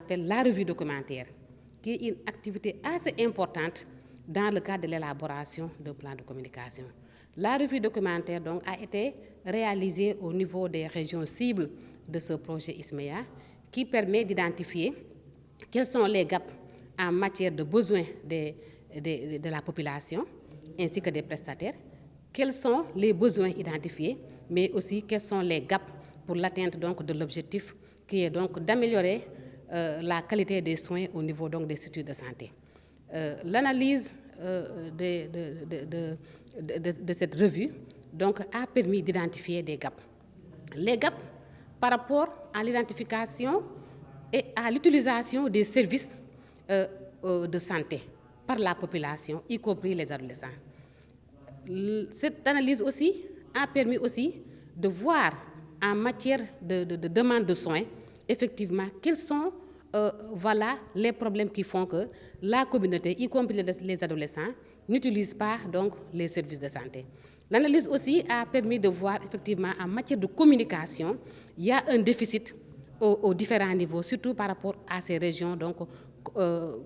appelle la revue documentaire, qui est une activité assez importante dans le cadre de l'élaboration d'un plan de communication. La revue documentaire donc, a été réalisée au niveau des régions cibles de ce projet ISMEA, qui permet d'identifier quels sont les gaps en matière de besoins de la population, ainsi que des prestataires, quels sont les besoins identifiés, mais aussi quels sont les gaps pour l'atteinte donc, de l'objectif qui est donc d'améliorer la qualité des soins au niveau donc, des structures de santé. L'analyse de cette revue donc, a permis d'identifier des gaps. Les gaps par rapport à l'identification et à l'utilisation des services de santé par la population, y compris les adolescents. Cette analyse aussi a permis aussi de voir en matière de demande de soins, effectivement, quels sont voilà, les problèmes qui font que la communauté, y compris les adolescents, n'utilisent pas donc, les services de santé. L'analyse aussi a permis de voir effectivement en matière de communication, il y a un déficit aux différents niveaux, surtout par rapport à ces régions donc,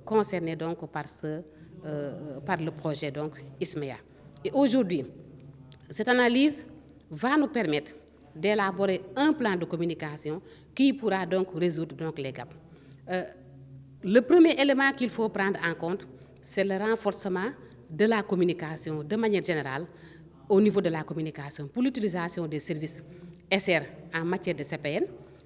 concernées donc, par le projet donc, ISMEA. Et aujourd'hui, cette analyse va nous permettre d'élaborer un plan de communication qui pourra donc résoudre donc, les gaps. Le premier élément qu'il faut prendre en compte, c'est le renforcement de la communication de manière générale au niveau de la communication pour l'utilisation des services SR en matière de CPN,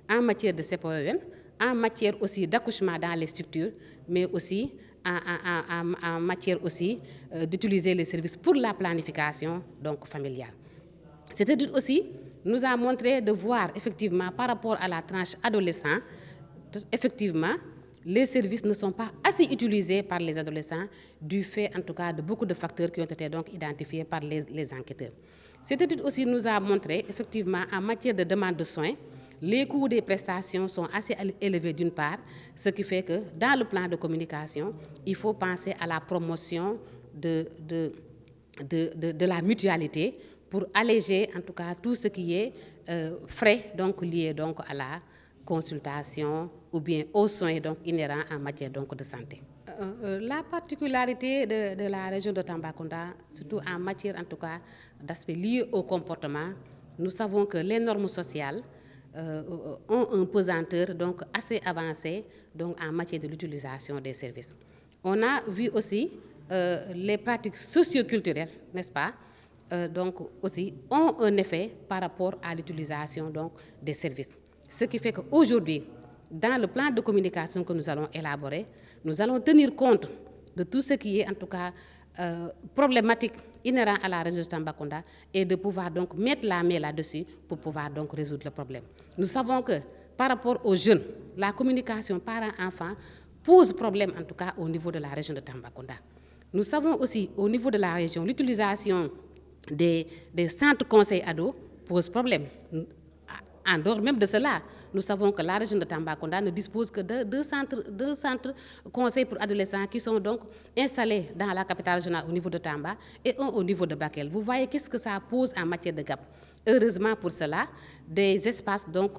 en matière de CPON, en matière aussi d'accouchement dans les structures, mais aussi en matière aussi d'utiliser les services pour la planification donc, familiale. C'est-à-dire aussi, nous a montré de voir effectivement par rapport à la tranche adolescent, effectivement, les services ne sont pas assez utilisés par les adolescents du fait en tout cas de beaucoup de facteurs qui ont été donc identifiés par les enquêteurs. Cette étude aussi nous a montré effectivement en matière de demande de soins, les coûts des prestations sont assez élevés d'une part, ce qui fait que dans le plan de communication, il faut penser à la promotion de la mutualité pour alléger en tout cas tout ce qui est frais donc, liés donc, à la consultation ou bien aux soins donc, inhérents en matière donc, de santé. La particularité de la région de Tambacounda, surtout en matière en tout cas d'aspects liés au comportement, nous savons que les normes sociales ont un pesanteur donc, assez avancé donc, en matière de l'utilisation des services. On a vu aussi les pratiques socioculturelles, n'est-ce pas, donc aussi ont un effet par rapport à l'utilisation donc, des services. Ce qui fait qu'aujourd'hui, dans le plan de communication que nous allons élaborer, nous allons tenir compte de tout ce qui est en tout cas problématique inhérent à la région de Tambacounda et de pouvoir donc mettre la main là-dessus pour pouvoir donc résoudre le problème. Nous savons que par rapport aux jeunes, la communication parents-enfants pose problème en tout cas au niveau de la région de Tambacounda. Nous savons aussi au niveau de la région, l'utilisation des centres conseils ados pose problème. En dehors même de cela, nous savons que la région de Tambacounda ne dispose que de deux centres conseils pour adolescents qui sont donc installés dans la capitale régionale au niveau de Tamba et un au niveau de Bakel. Vous voyez qu'est-ce que ça pose en matière de gap. Heureusement pour cela, des espaces donc,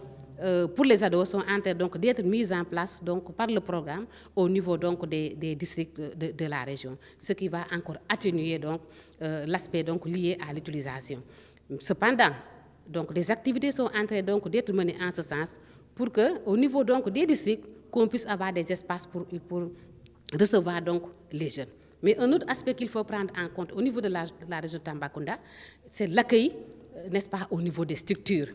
pour les ados sont en train d'être mis en place donc, par le programme au niveau donc, des districts de la région, ce qui va encore atténuer l'aspect lié à l'utilisation. Cependant, donc, les activités sont en train d'être menées en ce sens pour qu'au niveau donc, des districts, qu'on puisse avoir des espaces pour recevoir donc, les jeunes. Mais un autre aspect qu'il faut prendre en compte au niveau de la région de Tambacounda, c'est l'accueil, n'est-ce pas, au niveau des structures.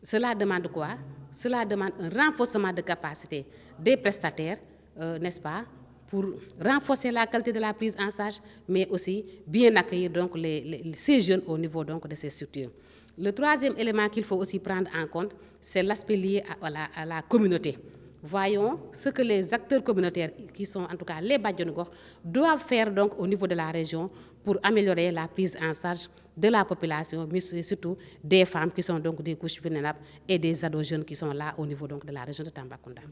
Cela demande quoi? Cela demande un renforcement de capacité des prestataires, n'est-ce pas, pour renforcer la qualité de la prise en charge, mais aussi bien accueillir donc, ces jeunes au niveau donc, de ces structures. Le troisième élément qu'il faut aussi prendre en compte, c'est l'aspect lié à la communauté. Voyons ce que les acteurs communautaires, qui sont en tout cas les Badjonogor, doivent faire donc, au niveau de la région pour améliorer la prise en charge de la population, mais surtout des femmes qui sont donc des couches vulnérables et des ados jeunes qui sont là au niveau donc, de la région de Tambacounda.